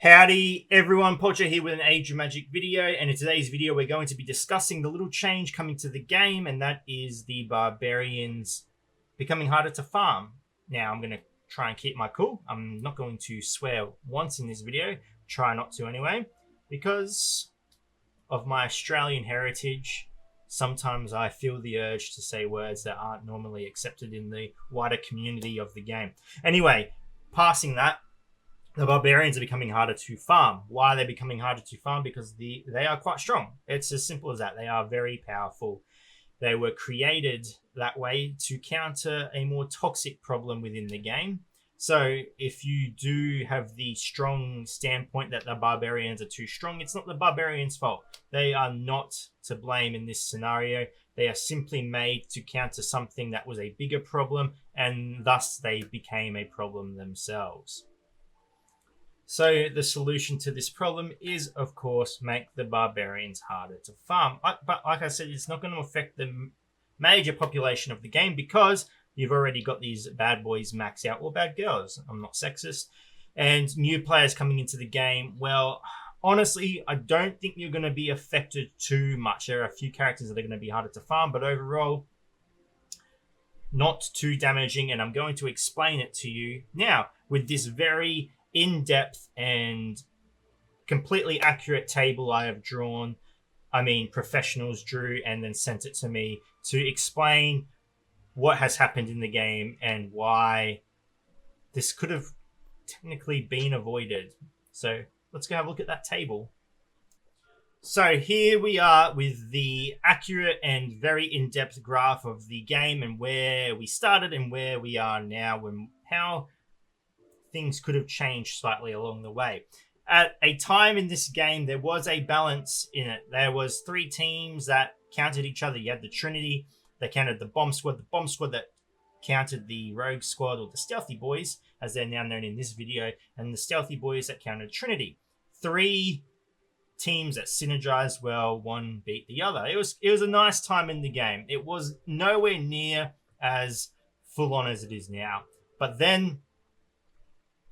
Howdy everyone, Pocho here with an Age of Magic video, and in today's video we're going to be discussing the little change coming to the game, and that is the barbarians becoming harder to farm. Now I'm going to try and keep my cool. I'm not going to swear once in this video, try not to anyway, because of my Australian heritage. Sometimes I feel the urge to say words that aren't normally accepted in the wider community of the game. Anyway, passing that, the barbarians are becoming harder to farm. Why are they becoming harder to farm? Because they are quite strong. It's as simple as that. They are very powerful. They were created that way to counter a more toxic problem within the game. So if you do have the strong standpoint that the barbarians are too strong, it's not the barbarians' fault. They are not to blame in this scenario. They are simply made to counter something that was a bigger problem, and thus they became a problem themselves. So the solution to this problem is, of course, make the barbarians harder to farm. But like I said, it's not going to affect the major population of the game because you've already got these bad boys max out, or bad girls. I'm not sexist. And new players coming into the game, well, honestly, I don't think you're going to be affected too much. There are a few characters that are going to be harder to farm, but overall, not too damaging. And I'm going to explain it to you now with this very in-depth and completely accurate table I have drawn. Professionals drew and then sent it to me to explain what has happened in the game and why this could have technically been avoided. So let's go have a look at that table. So here we are with the accurate and very in-depth graph of the game and where we started and where we are now and how things could have changed slightly along the way. At a time in this game, there was a balance in it. There was three teams that countered each other. You had the Trinity that countered the Bomb Squad that countered the Rogue Squad, or the Stealthy Boys, as they're now known in this video, and the Stealthy Boys that countered Trinity. Three teams that synergized well, one beat the other. It was a nice time in the game. It was nowhere near as full on as it is now. But then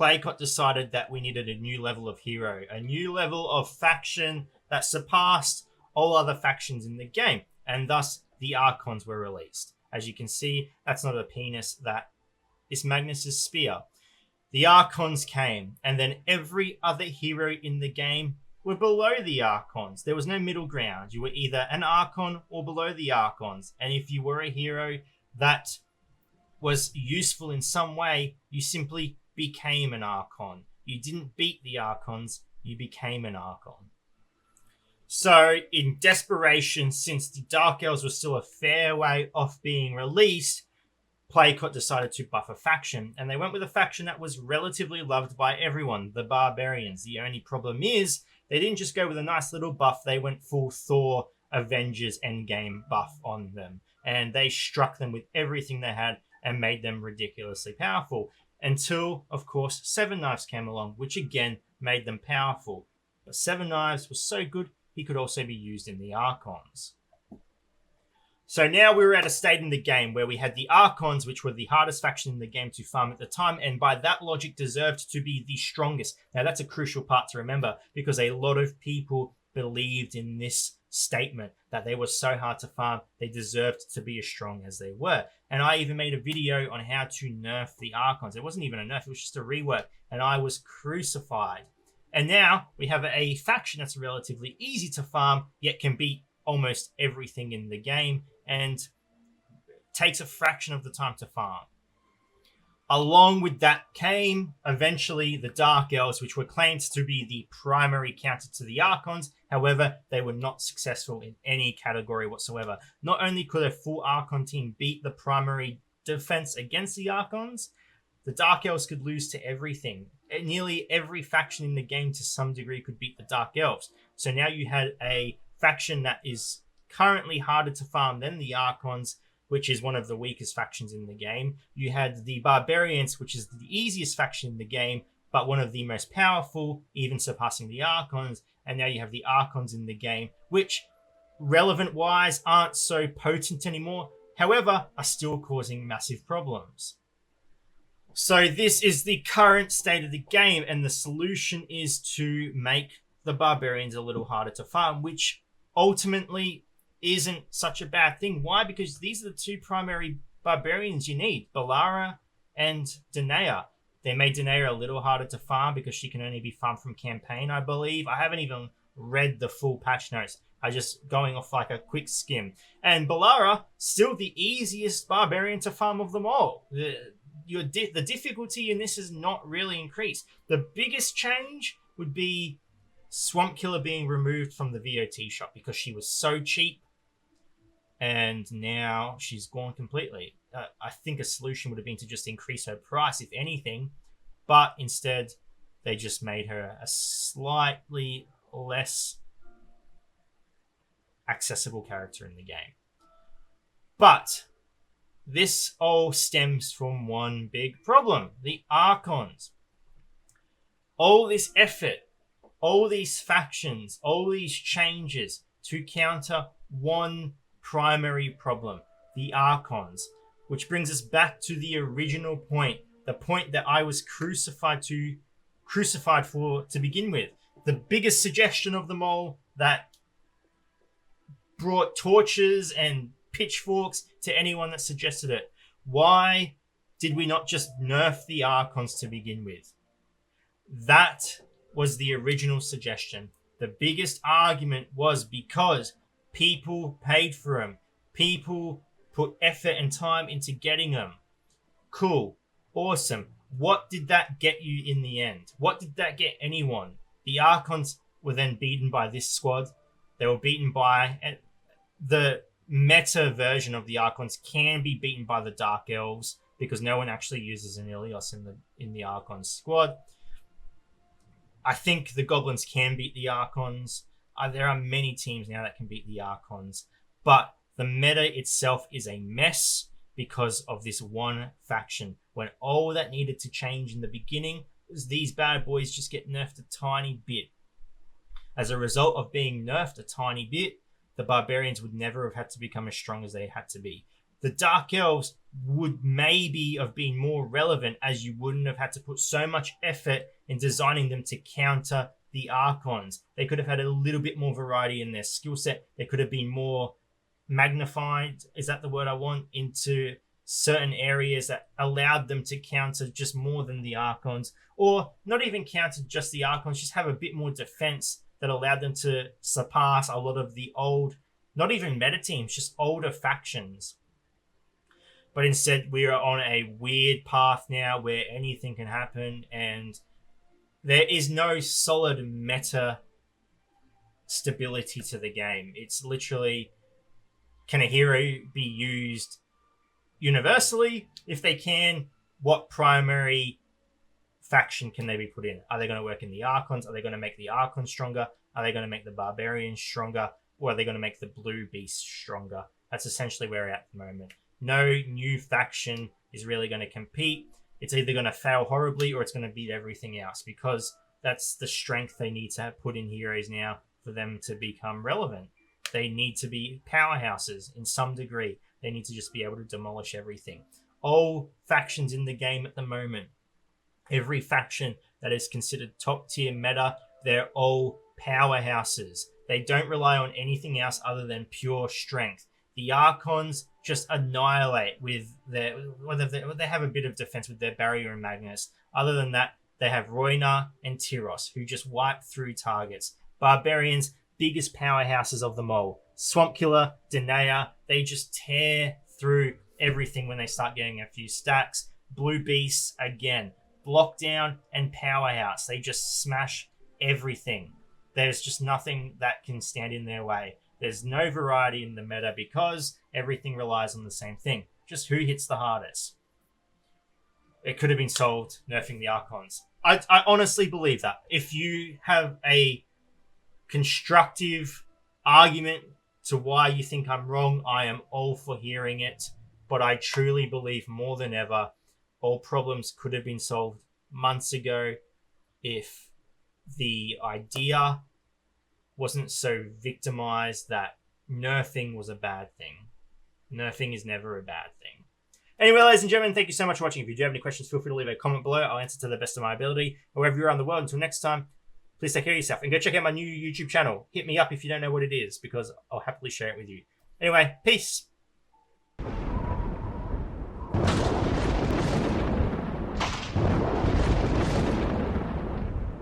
Playcott decided that we needed a new level of hero, a new level of faction that surpassed all other factions in the game, and thus the Archons were released. As you can see, that's not a penis, that is Magnus's spear. The Archons came, and then every other hero in the game were below the Archons. There was no middle ground. You were either an Archon or below the Archons, and if you were a hero that was useful in some way, you simply became an Archon. You didn't beat the Archons, you became an Archon. So, in desperation, since the Dark Elves were still a fair way off being released, Playcott decided to buff a faction, and they went with a faction that was relatively loved by everyone, the Barbarians. The only problem is, they didn't just go with a nice little buff, they went full Thor Avengers Endgame buff on them, and they struck them with everything they had and made them ridiculously powerful. Until, of course, Seven Knives came along, which again made them powerful. But Seven Knives was so good, he could also be used in the Archons. So now we were at a state in the game where we had the Archons, which were the hardest faction in the game to farm at the time, and by that logic deserved to be the strongest. Now that's a crucial part to remember, because a lot of people believed in this statement that they were so hard to farm, they deserved to be as strong as they were. And I even made a video on how to nerf the Archons. It wasn't even a nerf, it was just a rework, and I was crucified. And now we have a faction that's relatively easy to farm, yet can beat almost everything in the game, and takes a fraction of the time to farm. Along with that came, eventually, the Dark Elves, which were claimed to be the primary counter to the Archons. However, they were not successful in any category whatsoever. Not only could a full Archon team beat the primary defense against the Archons, the Dark Elves could lose to everything. Nearly every faction in the game to some degree could beat the Dark Elves. So now you had a faction that is currently harder to farm than the Archons, which is one of the weakest factions in the game. You had the Barbarians, which is the easiest faction in the game, but one of the most powerful, even surpassing the Archons. And now you have the Archons in the game, which, relevant-wise, aren't so potent anymore, however, are still causing massive problems. So this is the current state of the game, and the solution is to make the barbarians a little harder to farm, which ultimately isn't such a bad thing. Why? Because these are the two primary barbarians you need, Balara and Danae. They made Danae a little harder to farm because she can only be farmed from campaign, I believe. I haven't even read the full patch notes. I just going off like a quick skim. And Balara, still the easiest barbarian to farm of them all. The difficulty in this has not really increased. The biggest change would be Swamp Killer being removed from the VOT shop because she was so cheap, and now she's gone completely. I think a solution would have been to just increase her price, if anything, but instead they just made her a slightly less accessible character in the game. But this all stems from one big problem: the Archons. All this effort, all these factions, all these changes to counter one primary problem: the Archons. Which brings us back to the original point, the point that I was crucified for to begin with. The biggest suggestion of them all that brought torches and pitchforks to anyone that suggested it. Why did we not just nerf the Archons to begin with? That was the original suggestion. The biggest argument was because people paid for them. People put effort and time into getting them. Cool. Awesome. What did that get you in the end? What did that get anyone? The Archons were then beaten by this squad. They were beaten by... The meta version of the Archons can be beaten by the Dark Elves because no one actually uses an Ilios in the Archon squad. I think the Goblins can beat the Archons. There are many teams now that can beat the Archons, but the meta itself is a mess because of this one faction. When all that needed to change in the beginning was these bad boys just get nerfed a tiny bit. As a result of being nerfed a tiny bit, the barbarians would never have had to become as strong as they had to be. The Dark Elves would maybe have been more relevant, as you wouldn't have had to put so much effort in designing them to counter the Archons. They could have had a little bit more variety in their skill set. They could have been more magnified, is that the word I want, into certain areas that allowed them to counter just more than the Archons, or not even counter just the Archons, just have a bit more defense that allowed them to surpass a lot of the old, not even meta teams, just older factions. But instead, we are on a weird path now where anything can happen, and there is no solid meta stability to the game. It's literally, can a hero be used universally? If they can, what primary faction can they be put in? Are they going to work in the Archons? Are they going to make the Archons stronger? Are they going to make the Barbarians stronger? Or are they going to make the Blue Beast stronger? That's essentially where we're at the moment. No new faction is really going to compete. It's either going to fail horribly or it's going to beat everything else, because that's the strength they need to put in heroes now for them to become relevant. They need to be powerhouses in some degree. They need to just be able to demolish everything. All factions in the game at the moment, every faction that is considered top tier meta, they're all powerhouses. They don't rely on anything else other than pure strength. The Archons just annihilate with their... They have a bit of defense with their Barrier and Magnus. Other than that, they have Roina and Tyros, who just wipe through targets. Barbarians, biggest powerhouses of them all. Swamp Killer, Danae, they just tear through everything when they start getting a few stacks. Blue Beasts, again, block down and powerhouse. They just smash everything. There's just nothing that can stand in their way. There's no variety in the meta because everything relies on the same thing. Just who hits the hardest. It could have been solved nerfing the Archons. I honestly believe that. If you have a constructive argument to why you think I'm wrong, I am all for hearing it. But I truly believe more than ever, all problems could have been solved months ago if the idea wasn't so victimized that nerfing was a bad thing. Nerfing is never a bad thing. Anyway, ladies and gentlemen, thank you so much for watching. If you do have any questions, feel free to leave a comment below. I'll answer to the best of my ability. Wherever you're around the world, until next time, please take care of yourself. And go check out my new YouTube channel. Hit me up if you don't know what it is, because I'll happily share it with you. Anyway, peace.